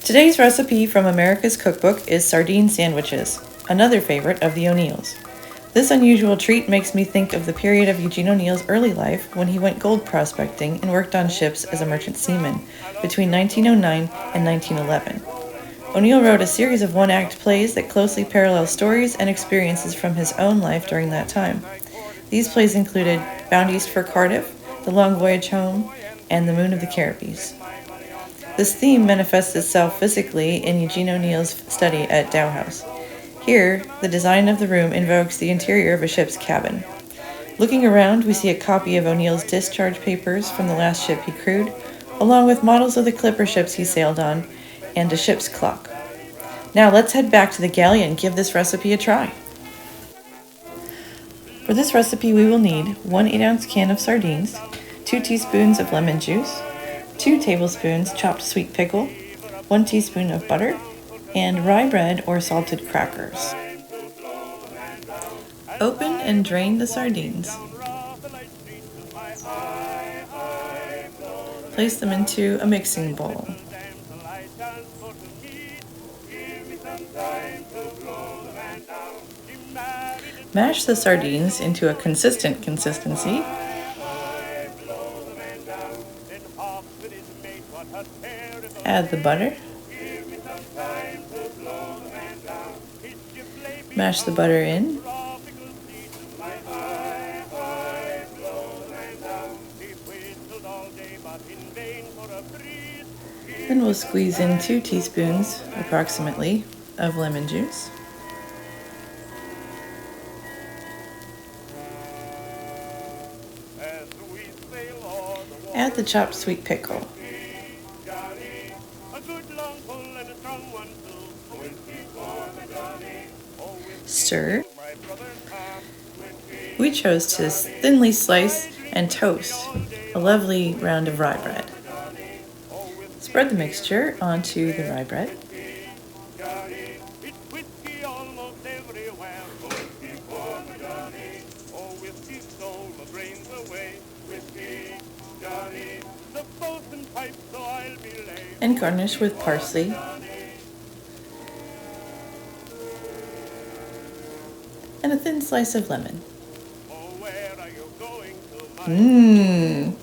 Today's recipe from America's Cookbook is sardine sandwiches, another favorite of the O'Neills. This unusual treat makes me think of the period of Eugene O'Neill's early life when he went gold prospecting and worked on ships as a merchant seaman between 1909 and 1911. O'Neill wrote a series of one-act plays that closely parallel stories and experiences from his own life during that time. These plays included Bound East for Cardiff, The Long Voyage Home, and The Moon of the Caribbees. This theme manifests itself physically in Eugene O'Neill's study at Dow House. Here, the design of the room invokes the interior of a ship's cabin. Looking around, we see a copy of O'Neill's discharge papers from the last ship he crewed, along with models of the clipper ships he sailed on, and a ship's clock. Now let's head back to the galley and give this recipe a try. For this recipe, we will need 1 8-ounce can of sardines, 2 teaspoons of lemon juice, 2 tablespoons chopped sweet pickle, 1 teaspoon of butter, and rye bread or salted crackers. Open and drain the sardines. Place them into a mixing bowl. Mash the sardines into a consistent consistency. Add the butter. Mash the butter in. Then we'll squeeze in 2 teaspoons, approximately, of lemon juice. Add the chopped sweet pickle. Stir. We chose to thinly slice and toast a lovely round of rye bread. Spread the mixture onto the rye bread. And garnish with parsley and a thin slice of lemon. Mmm!